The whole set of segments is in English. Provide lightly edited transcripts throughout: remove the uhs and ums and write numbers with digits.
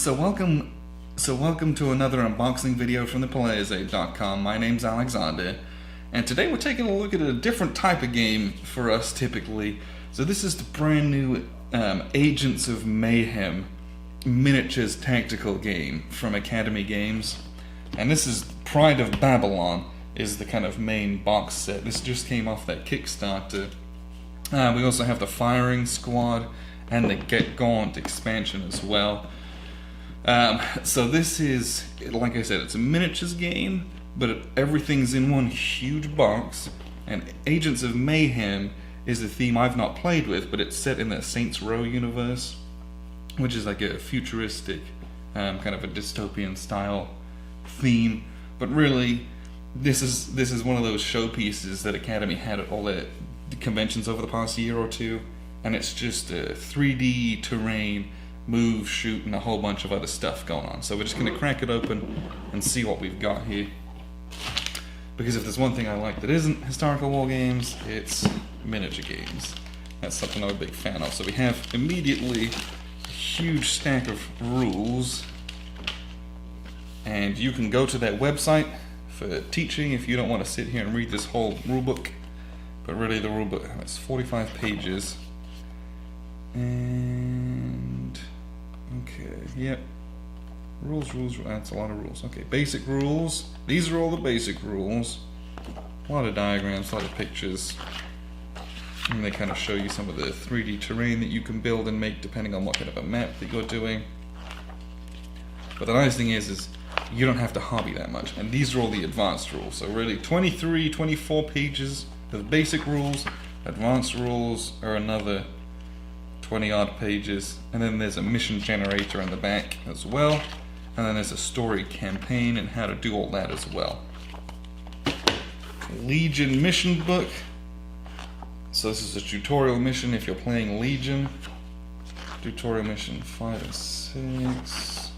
So welcome to another unboxing video from theplayersaid.com. My name's Alexander, and today we're taking a look at a different type of game for us typically. So this is the brand new Agents of Mayhem miniatures tactical game from Academy Games. And this is Pride of Babylon is the kind of main box set. This just came off that Kickstarter. We also have the Firing Squad and the Get Gaunt expansion as well. So this is, like I said, it's a miniatures game, but everything's in one huge box, and Agents of Mayhem is a theme I've not played with, but it's set in the Saints Row universe, which is like a futuristic, kind of a dystopian style theme. But really, this is one of those showpieces that Academy had at all the conventions over the past year or two, and it's just a 3D terrain, move, shoot, and a whole bunch of other stuff going on. So we're just going to crack it open and see what we've got here. Because if there's one thing I like that isn't historical war games, it's miniature games. That's something I'm a big fan of. So we have immediately a huge stack of rules, and you can go to that website for teaching if you don't want to sit here and read this whole rulebook. But really, the rulebook has 45 pages. And okay, yep. Rules, that's a lot of rules. Okay, basic rules. These are all the basic rules. A lot of diagrams, a lot of pictures. And they kind of show you some of the 3D terrain that you can build and make depending on what kind of a map that you're doing. But the nice thing is you don't have to hobby that much. And these are all the advanced rules. So really 23, 24 pages of basic rules. Advanced rules are another 20 odd pages, and then there's a mission generator in the back as well, and then there's a story campaign and how to do all that as well. Legion mission book. So this is a tutorial mission if you're playing Legion. Tutorial mission 5 and 6.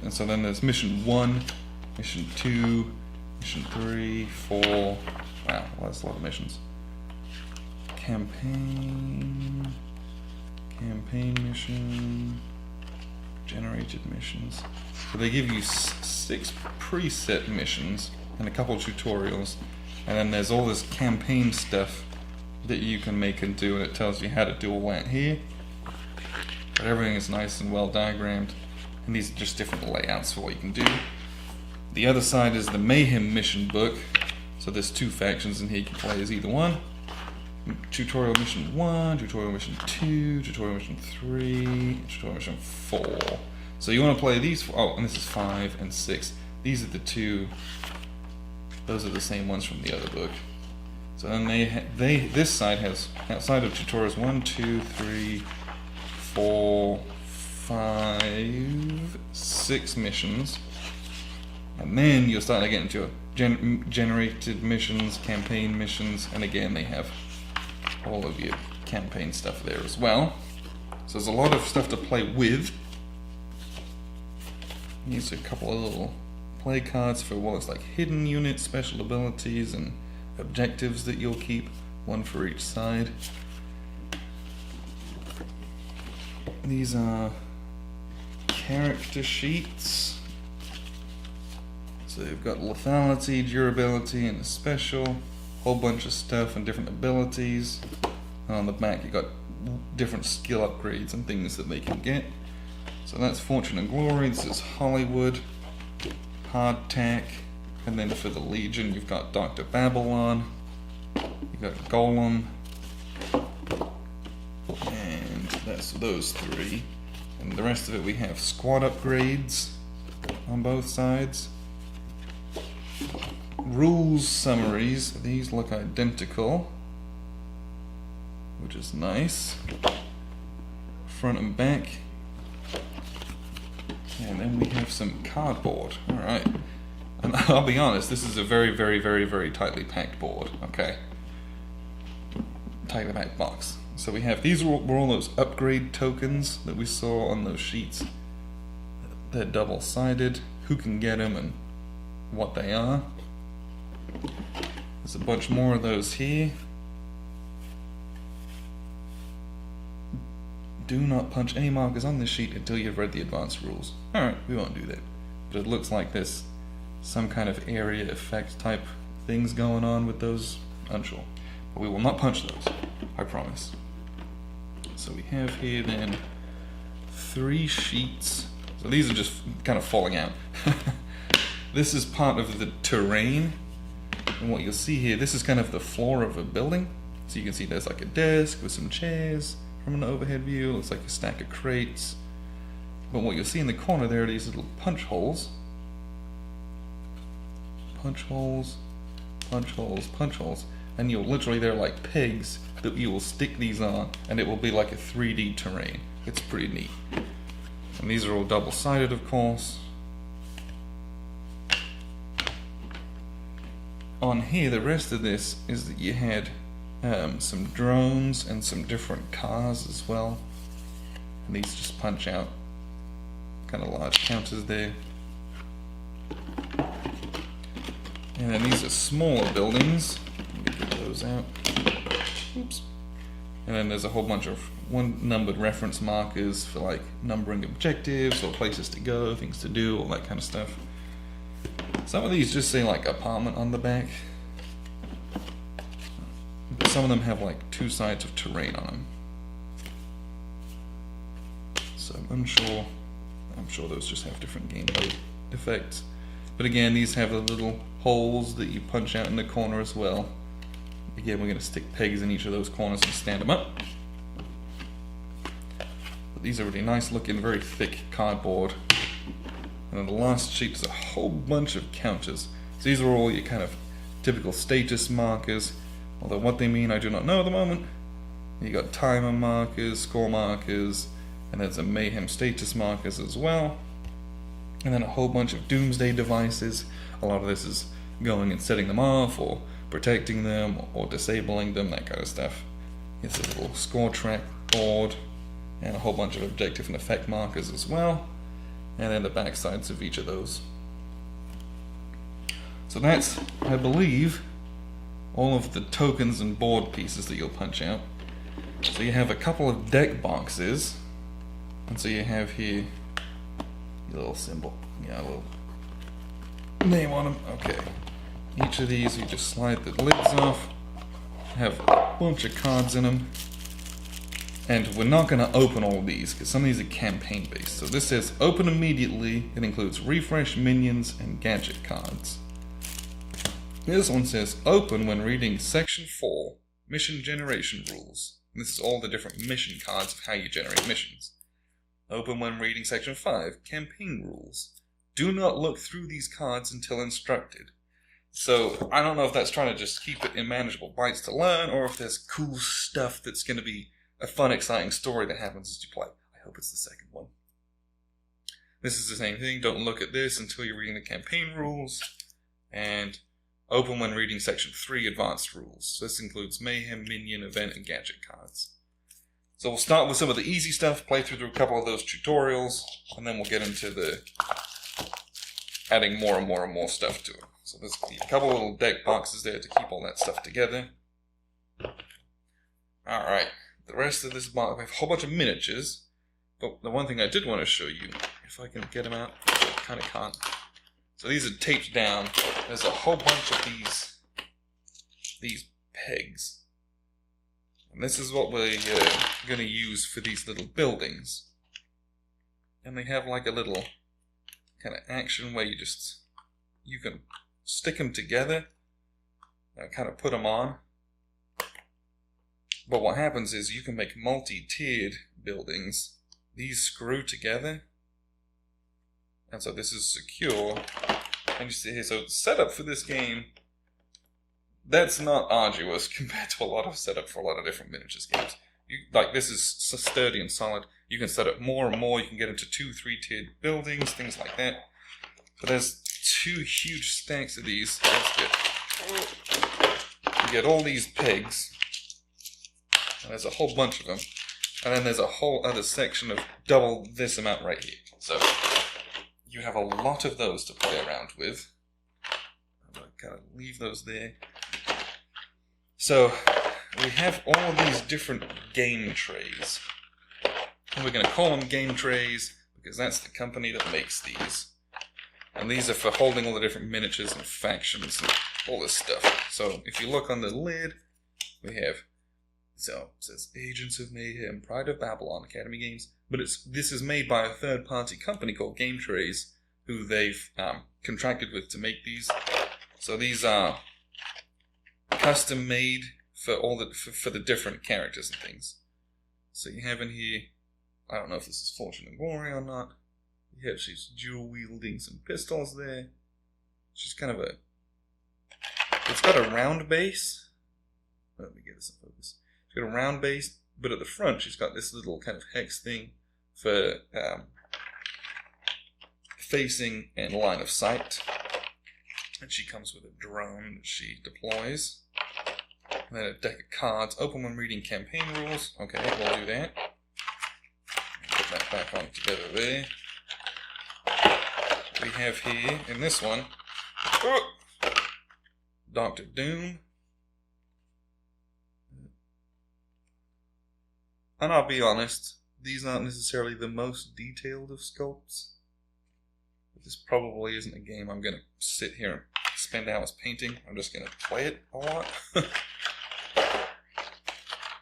And so then there's mission 1, mission 2, mission 3, 4. Wow, well, that's a lot of missions. Campaign mission, generated missions. So they give you 6 preset missions and a couple of tutorials, and then there's all this campaign stuff that you can make and do, and it tells you how to do all that here. But everything is nice and well diagrammed, and these are just different layouts for what you can do. The other side is the Mayhem mission book. So there's 2 factions in here, you can play as either one. Tutorial mission 1, tutorial mission 2, tutorial mission 3, tutorial mission 4. So you want to play these, and this is 5 and 6. These are the 2, those are the same ones from the other book. So then this side has, outside of tutorials, 1, 2, 3, 4, 5, 6 missions. And then you're starting to get into generated missions, campaign missions, and again they have all of your campaign stuff there as well. So there's a lot of stuff to play with. These are a couple of little play cards for what it's like hidden units, special abilities, and objectives that you'll keep, one for each side. These are character sheets. So they've got lethality, durability, and a special. Whole bunch of stuff and different abilities. On the back you got different skill upgrades and things that they can get. So that's Fortune and Glory. This is Hollywood, Hardtack, and then for the Legion you've got Dr. Babylon, you've got Golem, and that's those 3. And the rest of it we have squad upgrades on both sides. Rules summaries, these look identical, which is nice. Front and back. And then we have some cardboard. Alright. And I'll be honest, this is a very, very, very, very tightly packed board. Okay. Tightly packed box. So we have, these were all those upgrade tokens that we saw on those sheets. They're double-sided, who can get them and what they are. There's a bunch more of those here. Do not punch any markers on this sheet until you've read the advanced rules. Alright, we won't do that. But it looks like there's some kind of area effect type things going on with those. Unsure. But we will not punch those. I promise. So we have here then 3 sheets. So these are just kind of falling out. This is part of the terrain. And what you'll see here, this is kind of the floor of a building. So you can see there's like a desk with some chairs from an overhead view. It looks like a stack of crates. But what you'll see in the corner there are these little punch holes. Punch holes, punch holes, punch holes. And you'll literally, they're like pegs that you will stick these on, and it will be like a 3D terrain. It's pretty neat. And these are all double-sided, of course. On here, the rest of this is that you had some drones and some different cars as well. And these just punch out kind of large counters there. And then these are smaller buildings. Let me get those out. Oops. And then there's a whole bunch of one-numbered reference markers for like numbering objectives or places to go, things to do, all that kind of stuff. Some of these just say like apartment on the back. But some of them have like 2 sides of terrain on them. So I'm sure those just have different gameplay effects. But again, these have the little holes that you punch out in the corner as well. Again, we're going to stick pegs in each of those corners and stand them up. But these are really nice looking, very thick cardboard. And then the last sheet is a whole bunch of counters. So these are all your kind of typical status markers. Although what they mean I do not know at the moment. You got timer markers, score markers, and there's a Mayhem status markers as well. And then a whole bunch of doomsday devices. A lot of this is going and setting them off, or protecting them, or disabling them, that kind of stuff. It's a little score track board, and a whole bunch of objective and effect markers as well. And then the back sides of each of those. So that's, I believe, all of the tokens and board pieces that you'll punch out. So you have a couple of deck boxes, and so you have here your little symbol, yeah, a little name on them. Okay, each of these you just slide the lids off, have a bunch of cards in them, and we're not going to open all of these because some of these are campaign based. So this says open immediately. It includes refresh, minions, and gadget cards. This one says open when reading section 4, mission generation rules. And this is all the different mission cards of how you generate missions. Open when reading section 5, campaign rules. Do not look through these cards until instructed. So I don't know if that's trying to just keep it in manageable bites to learn, or if there's cool stuff that's going to be a fun, exciting story that happens as you play. I hope it's the second one. This is the same thing. Don't look at this until you're reading the campaign rules. And open when reading section 3, advanced rules. So this includes Mayhem, Minion, Event, and Gadget cards. So we'll start with some of the easy stuff, play through a couple of those tutorials, and then we'll get into the adding more and more and more stuff to it. So there's a couple of little deck boxes there to keep all that stuff together. Alright, the rest of this box, we have a whole bunch of miniatures, but the one thing I did want to show you, if I can get them out, I kind of can't. So these are taped down. There's a whole bunch of these pegs. And this is what we're going to use for these little buildings. And they have like a little kind of action where you can stick them together and kind of put them on. But what happens is you can make multi-tiered buildings. These screw together. And so this is secure. And you see here, so setup for this game, that's not arduous compared to a lot of setup for a lot of different miniatures games. Like this is sturdy and solid. You can set up more and more. You can get into 2, 3-tiered buildings, things like that. But there's 2 huge stacks of these. That's good. You get all these pegs. And there's a whole bunch of them. And then there's a whole other section of double this amount right here. So you have a lot of those to play around with. I'm going to kind of leave those there. So we have all of these different game trays. And we're going to call them game trays because that's the company that makes these. And these are for holding all the different miniatures and factions and all this stuff. So if you look on the lid, we have, so it says Agents of Mayhem, Pride of Babylon, Academy Games. But this is made by a third-party company called Game Trays, who they've contracted with to make these. So these are custom made for all for the different characters and things. So you have in here, I don't know if this is Fortune and Glory or not. You have she's dual wielding some pistols there. She's kind of it's got a round base. Let me get this in focus. She's got a round base, but at the front she's got this little kind of hex thing for facing and line of sight. And she comes with a drone that she deploys. And then a deck of cards. Open when reading campaign rules. Okay, we'll do that. Put that back on together there. We have here, in this one, Dr. Doom. And I'll be honest, these aren't necessarily the most detailed of sculpts. But this probably isn't a game I'm going to sit here and spend hours painting. I'm just going to play it a lot.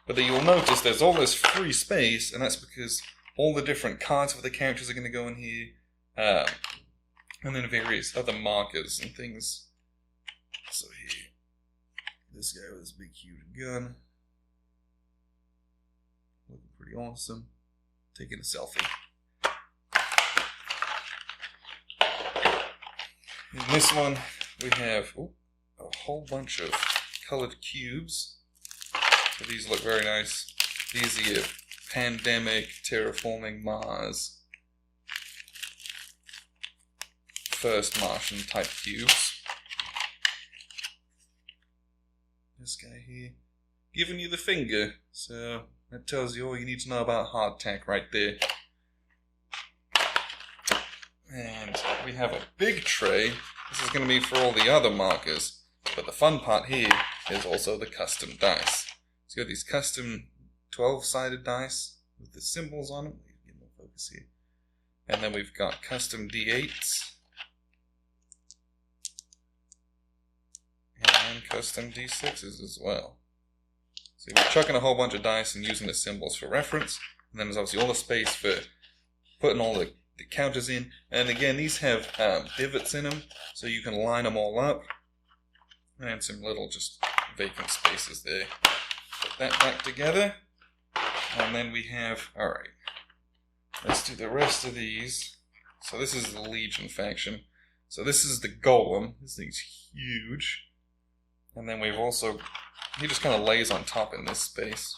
But then you'll notice there's all this free space, and that's because all the different cards for the characters are going to go in here. And then various other markers and things. So here, this guy with this big huge gun. Looking pretty awesome. Taking a selfie. In this one, we have a whole bunch of colored cubes. So these look very nice. These are your Pandemic, Terraforming Mars, First Martian type cubes. This guy here, giving you the finger, so that tells you all you need to know about hardtack right there. And we have a big tray. This is going to be for all the other markers, but the fun part here is also the custom dice. So you got these custom 12-sided dice with the symbols on them. Get more focus here. And then we've got custom D8s. And custom D6s as well. So we're chucking a whole bunch of dice and using the symbols for reference. And then there's obviously all the space for putting all the counters in. And again, these have divots in them, so you can line them all up. And some little just vacant spaces there. Put that back together. And then we have, alright, let's do the rest of these. So this is the Legion faction. So this is the Golem. This thing's huge. And then we've also, he just kind of lays on top in this space.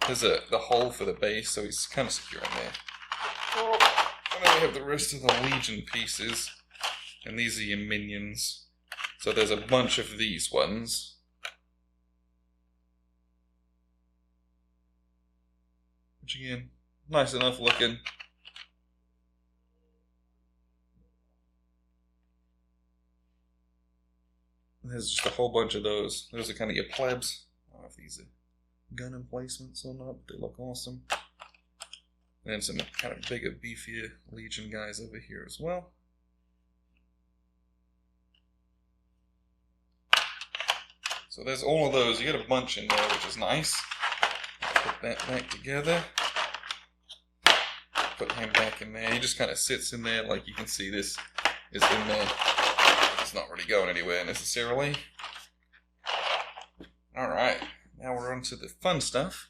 There's the hole for the base, so he's kind of secure in there. And then we have the rest of the Legion pieces. And these are your minions. So there's a bunch of these ones. Which again, nice enough looking. There's just a whole bunch of those. Those are kind of your plebs. I don't know if these are gun emplacements or not, but they look awesome. And then some kind of bigger, beefier Legion guys over here as well. So there's all of those. You get a bunch in there, which is nice. Put that back together. Put him back in there. He just kind of sits in there, like you can see this is in there. It's not really going anywhere necessarily. Alright, now we're on to the fun stuff.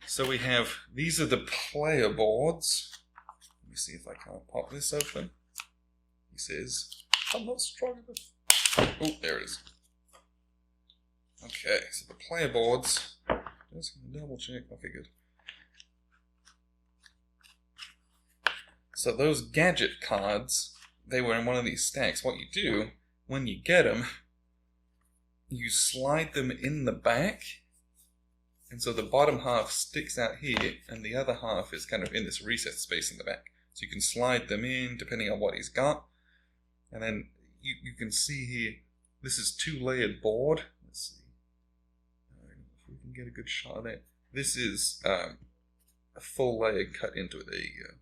So we have, these are the player boards. Let me see if I can't pop this open. He says, I'm not strong enough. Oh, there it is. Okay, so the player boards. Just gonna double check. Okay, good. So those gadget cards, they were in one of these stacks. What you do, when you get them, you slide them in the back. And so the bottom half sticks out here, and the other half is kind of in this recessed space in the back. So you can slide them in, depending on what he's got. And then you can see here, this is 2-layered board. Let's see. If we can get a good shot of that. This is a full layer cut into it. There you go.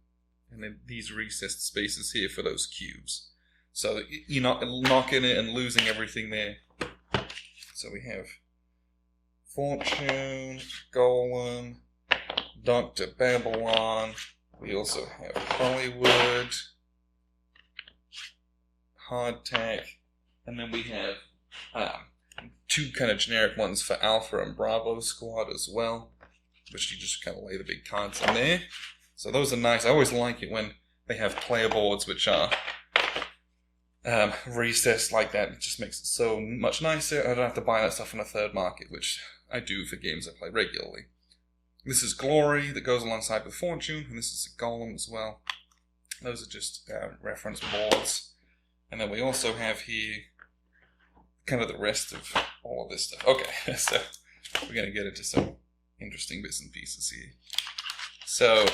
And then these recessed spaces here for those cubes. So you're not knocking it and losing everything there. So we have Fortune, Golem, Dr. Babylon. We also have Hollywood, Hardtack, and then we have two kind of generic ones for Alpha and Bravo Squad as well, which you just kind of lay the big cards in there. So those are nice. I always like it when they have player boards which are recessed like that. It just makes it so much nicer. I don't have to buy that stuff in a third market, which I do for games I play regularly. This is Glory that goes alongside with Fortune, and this is a Golem as well. Those are just reference boards. And then we also have here kind of the rest of all of this stuff. Okay, so we're going to get into some interesting bits and pieces here. So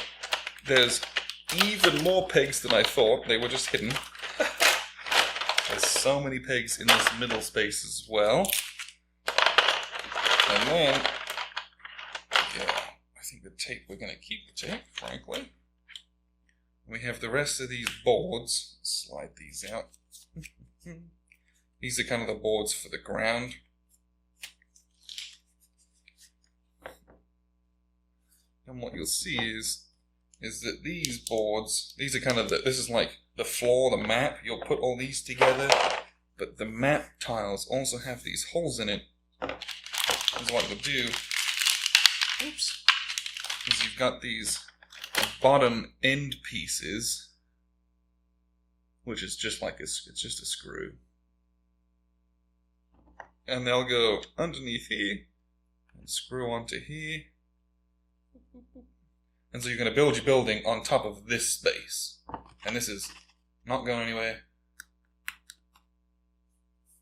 there's even more pegs than I thought. They were just hidden. There's so many pegs in this middle space as well. And then, yeah, I think the tape, we're going to keep the tape, frankly. We have the rest of these boards. Slide these out. These are kind of the boards for the ground. And what you'll see is that these boards, these are kind of this is like the floor, the map. You'll put all these together, but the map tiles also have these holes in it. And what you'll do, oops, is you've got these bottom end pieces, which is just like it's just a screw. And they'll go underneath here and screw onto here. And so you're going to build your building on top of this space. And this is not going anywhere.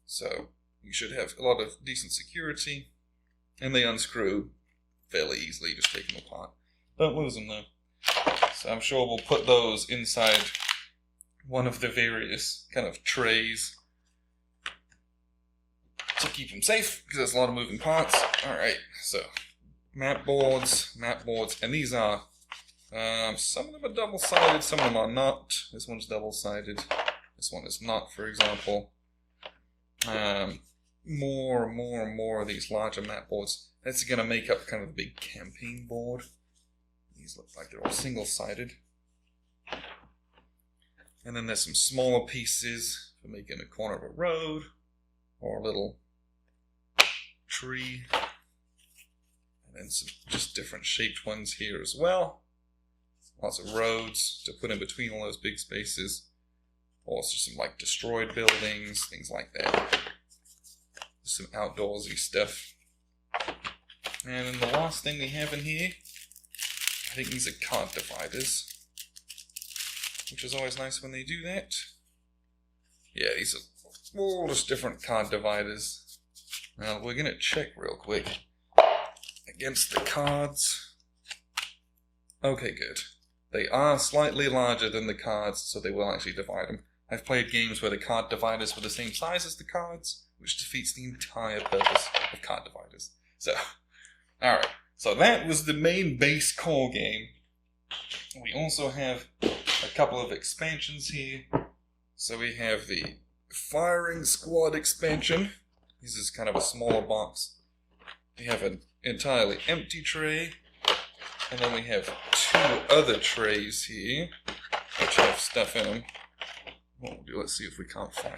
So you should have a lot of decent security. And they unscrew fairly easily, just take them apart. Don't lose them though. So I'm sure we'll put those inside one of the various kind of trays to keep them safe, because there's a lot of moving parts. Alright, so map boards, and these are, some of them are double-sided, some of them are not. This one's double-sided, this one is not, for example. More and more of these larger map boards. That's going to make up kind of a big campaign board. These look like they're all single-sided. And then there's some smaller pieces for making a corner of a road, or a little tree. And then some just different shaped ones here as well. Lots of roads to put in between all those big spaces. Also some like destroyed buildings, things like that. Some outdoorsy stuff. And then the last thing we have in here, I think these are card dividers, which is always nice when they do that. Yeah, these are all just different card dividers. Now we're going to check real quick against the cards. Okay, good. They are slightly larger than the cards, so they will actually divide them. I've played games where the card dividers were the same size as the cards, which defeats the entire purpose of card dividers. So, alright. So that was the main base core game. We also have a couple of expansions here. So we have the Firing Squad expansion. This is kind of a smaller box. We have an entirely empty tray. And then we have two other trays here, which have stuff in them. What we'll do, let's see if we can't find.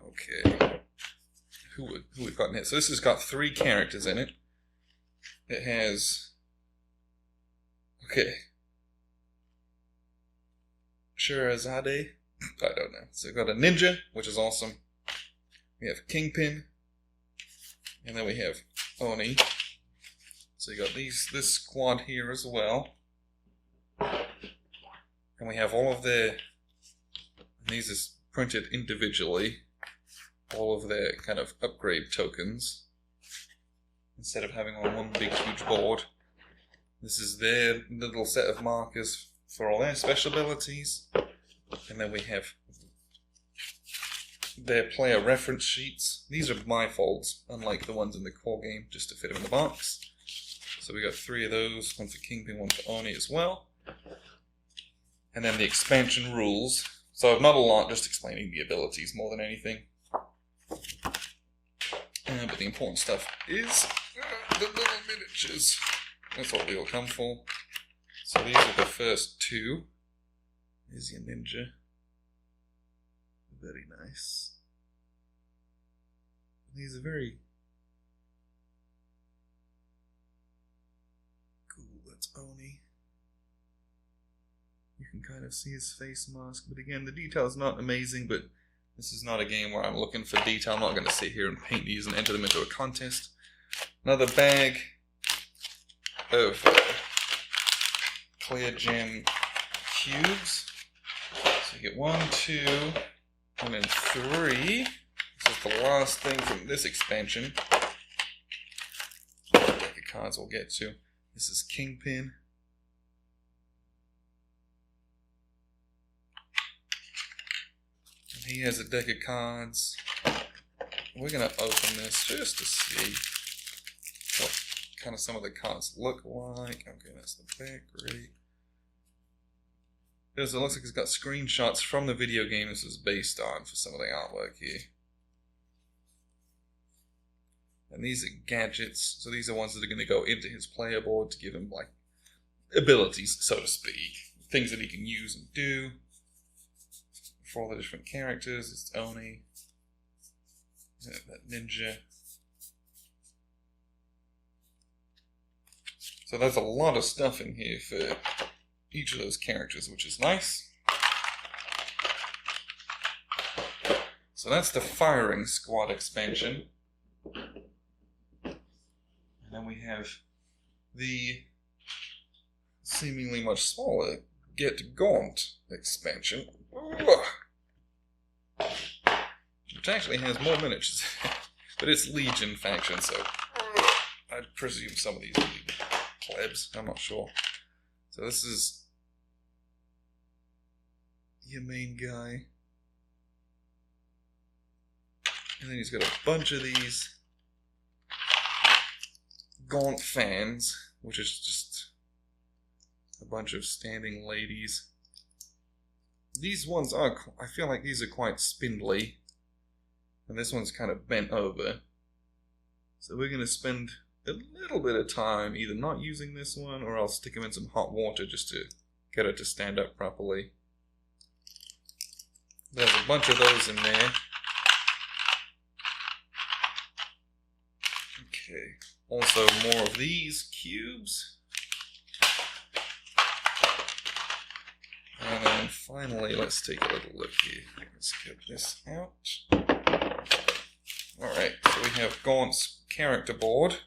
Okay. Who we've got in here? So this has got 3 characters in it. It has... Okay. Shirazade? I don't know. So we've got a ninja, which is awesome. We have Kingpin. And then we have Oni. So you got this squad here as well. And we have all of their... And these is printed individually. All of their kind of upgrade tokens. Instead of having on one big huge board. This is their little set of markers for all their special abilities. And then we have their player reference sheets. These are my folds, unlike the ones in the core game, just to fit them in the box. So we got 3 of those, one for Kingpin, one for Oni as well. And then the expansion rules. So not a lot, just explaining the abilities more than anything. But the important stuff is the little miniatures. That's what we will come for. So these are the first 2. Here's your ninja. Very nice. These are very cool. That's Oni. You can kind of see his face mask, but again, the detail's not amazing, but this is not a game where I'm looking for detail. I'm not going to sit here and paint these and enter them into a contest. Another bag of clear gem cubes. So you get 1, 2, and then 3. This is the last thing from this expansion. Deck of cards we'll get to. This is Kingpin. And he has a deck of cards. We're going to open this just to see what kind of some of the cards look like. Okay, that's the back, great. It looks like it's got screenshots from the video game this is based on for some of the artwork here. And these are gadgets, so these are ones that are going to go into his player board to give him, like, abilities, so to speak. Things that he can use and do. For all the different characters, it's Oni. That ninja. So there's a lot of stuff in here for each of those characters, which is nice. So that's the Firing Squad expansion. And then we have the seemingly much smaller Get Gaunt expansion. Which actually has more miniatures. But it's Legion faction, so I presume some of these will be plebs. I'm not sure. So this is your main guy. And then he's got a bunch of these Gaunt fans, which is just a bunch of standing ladies. These ones are, I feel like these are quite spindly. And this one's kind of bent over. So we're going to spend a little bit of time either not using this one, or I'll stick them in some hot water just to get it to stand up properly. There's a bunch of those in there. Okay, also more of these cubes. And then finally, let's take a little look here. Let's get this out. Alright, so we have Gaunt's character board.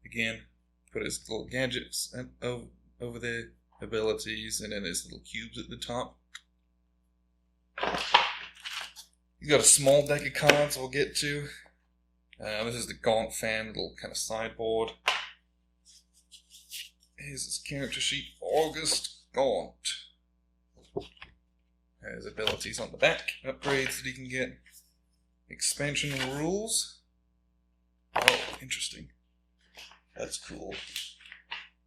Again, put his little gadgets over their abilities, and then his little cubes at the top. He's got a small deck of cards we'll get to. This is the Gaunt fan, little kind of sideboard. Here's his character sheet, August Gaunt. His abilities on the back, upgrades that he can get. Expansion rules. Oh, interesting. That's cool.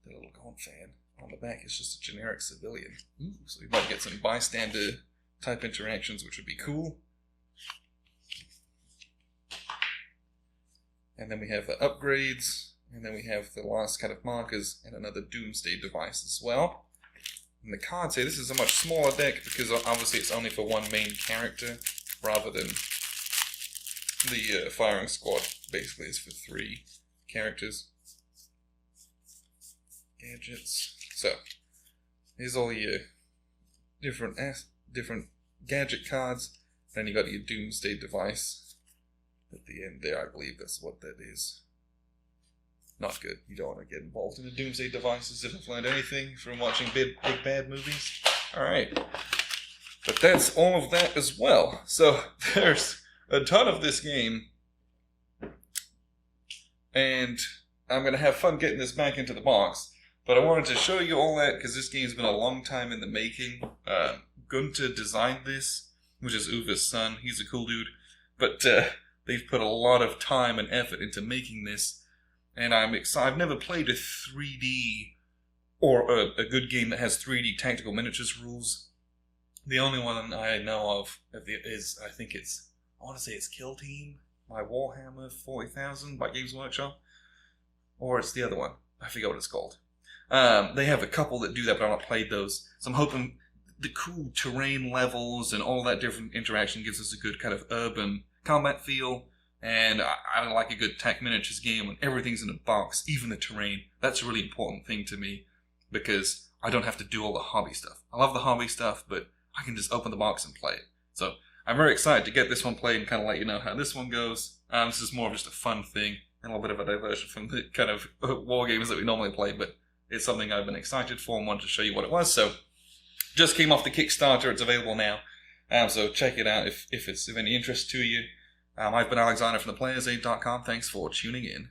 The little Gaunt fan on the back is just a generic civilian. Ooh, so we might get some bystander type interactions, which would be cool. And then we have the upgrades, and then we have the last kind of markers, and another Doomsday device as well. And the cards here, this is a much smaller deck because obviously it's only for one main character, rather than the Firing Squad basically is for 3 characters. Gadgets. So, here's all your different gadget cards. Then you got your Doomsday device at the end there. I believe that's what that is. Not good. You don't want to get involved in the Doomsday devices if I've learned anything from watching big bad movies. Alright. But that's all of that as well. So, there's a ton of this game. And I'm going to have fun getting this back into the box. But I wanted to show you all that because this game's been a long time in the making. Gunter designed this, which is Uwe's son. He's a cool dude. But they've put a lot of time and effort into making this. and I'm excited. I've never played a 3D or a good game that has 3D tactical miniatures rules. The only one I know of is, I want to say it's Kill Team by Warhammer 40,000 by Games Workshop, or it's the other one. I forget what it's called. They have a couple that do that, but I've not played those. So I'm hoping the cool terrain levels and all that different interaction gives us a good kind of urban combat feel. And I like a good tech miniatures game when everything's in a box, even the terrain. That's a really important thing to me, because I don't have to do all the hobby stuff. I love the hobby stuff, but I can just open the box and play it. So I'm very excited to get this one played and kind of let you know how this one goes. This is more of just a fun thing and a little bit of a diversion from the kind of war games that we normally play, but it's something I've been excited for and wanted to show you what it was. So just came off the Kickstarter. It's available now. So check it out if it's of any interest to you. I've been Alexander from theplayersaid.com. Thanks for tuning in.